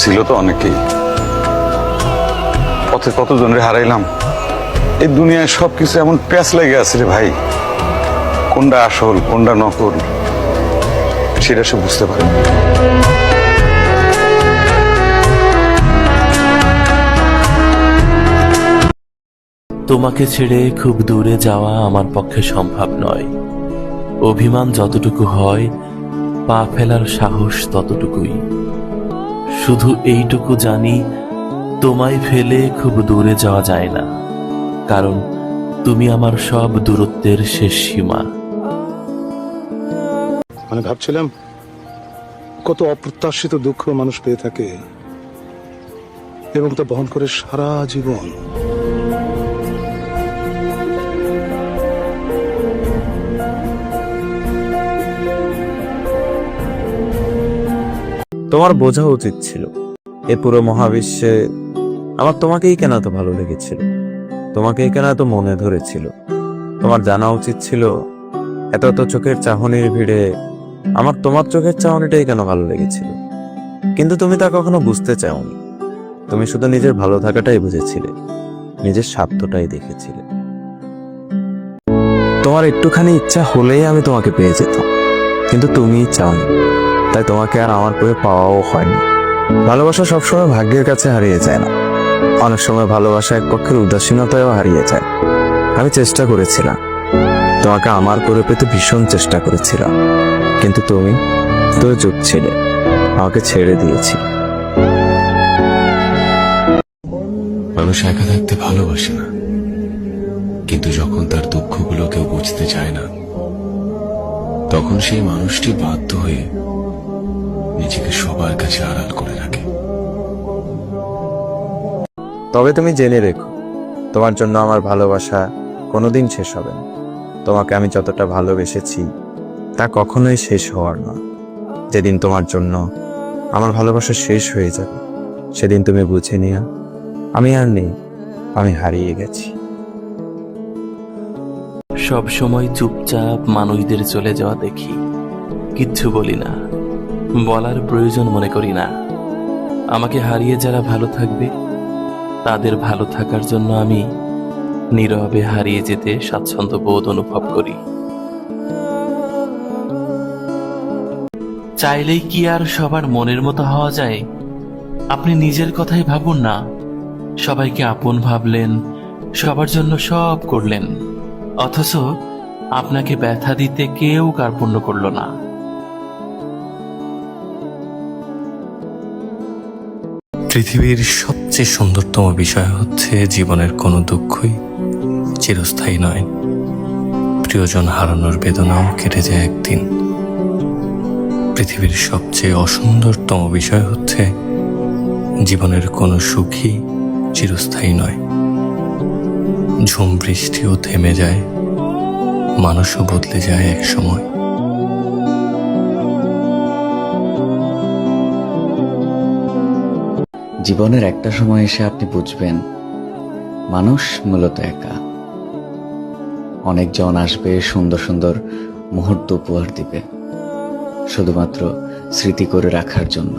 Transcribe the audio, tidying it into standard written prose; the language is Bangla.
ছিল তো অনেকেই, পথে কতজনের হারাইলাম। এই দুনিয়ায় সবকিছু এমন প্যাঁচ লেগে আছে রে ভাই, কোনটা আসল কোনটা নকল সেটা সে বুঝতে পারে। তোমাকে ছেড়ে খুব দূরে যাওয়া আমার পক্ষে সম্ভব নয়। অভিমান যতটুকু হয়, পা ফেলার সাহস ততটুকুই। শুধু এইটুকু জানি, তোমায় ফেলে খুব দূরে যাওয়া যায় না, কারণ তুমি আমার সব দূরত্বের শেষ সীমা। ভাবছিলাম কত অপ্রত্যাশিত দুঃখ মানুষ পেয়ে থাকে এবং তা বহন করে সারা জীবন। তোমার বোঝা উচিত ছিল এ পুরো মহাবিশ্বে আমার তোমাকেই কেন এত ভালো লেগেছিল, তোমাকেই কেন এত মনে ধরেছিল। তোমার জানা উচিত ছিল এত এত চোখের চাহনির ভিড়ে আমার তোমার চোখের চাহনিটাই কেন ভালো লেগেছিল। কিন্তু তুমি তা কখনো বুঝতে চাওনি। তুমি শুধু নিজের ভালো থাকাটাই বুঝেছিলে, নিজের স্বার্থটাই দেখেছিলে। তোমার একটুখানি ইচ্ছা হলেই আমি তোমাকে পেয়ে যেতাম, কিন্তু তুমি চাওনি, তাই তোমাকে আর আমার করে পাওয়াও হয়নি। ভালোবাসা সবসময় ভাগ্যের কাছে হারিয়ে যায় না, অনেক সময় ভালোবাসা এক পক্ষের উদাসীনতায়ও হারিয়ে যায়। আমি চেষ্টা করেছিলাম তোমাকে আমার করে পেতে, ভীষণ চেষ্টা করেছিলাম, কিন্তু তুমি চুপ ছিলে, আমাকে ছেড়ে দিয়েছি। মানুষ একা থাকতে ভালোবাসে না, কিন্তু যখন তার দুঃখগুলো কেউ বুঝতে চায় না, তখন সেই মানুষটি বাধ্য হয়ে নিজেকে সবার কাছে আড়াল করে রাখে। তবে তুমি জেনে রেখো, তোমার জন্য আমার ভালোবাসা কোনোদিন শেষ হবে না। তোমাকে আমি যতটা ভালোবেসেছি তা কখনোই শেষ হওয়ার নয়। যেদিন তোমার জন্য আমার ভালোবাসা শেষ হয়ে যাবে, সেদিন তুমি বুঝে নিও আমি আর নেই, আমি হারিয়ে গেছি। সব সময় চুপচাপ মানুষদের চলে যাওয়া দেখি, কিচ্ছু বলি না, বলার প্রয়োজন মনে করি না। আমাকে হারিয়ে যারা ভালো থাকবে, তাদের ভালো থাকার জন্য আমি নীরবে হারিয়ে যেতে স্বাচ্ছন্দ্য বোধ অনুভব করি। চাইলেই কি আর সবার মনের মতো হওয়া যায়? আপনি নিজের কথাই ভাবুন না। সবাইকে আপন ভাবলেন, সবার জন্য সব করলেন, অথচ আপনাকে ব্যথা দিতে কেউ কার্পণ্য করল না। পৃথিবীর সবচেয়ে সুন্দরতম বিষয় হচ্ছে জীবনের কোনো দুঃখই চিরস্থায়ী নয়। প্রিয়জন হারানোর বেদনাও কেটে যায় একদিন। পৃথিবীর সবচেয়ে অসুন্দরতম বিষয় হচ্ছে জীবনের কোনো সুখই চিরস্থায়ী নয়। ঝুম বৃষ্টিও থেমে যায়, মানুষও বদলে যায় এক সময়। জীবনের একটা সময় এসে আপনি বুঝবেন মানুষ মূলত একা। অনেকজন আসবে, সুন্দর সুন্দর মুহূর্ত উপহার দিবে, শুধুমাত্র স্মৃতি করে রাখার জন্য।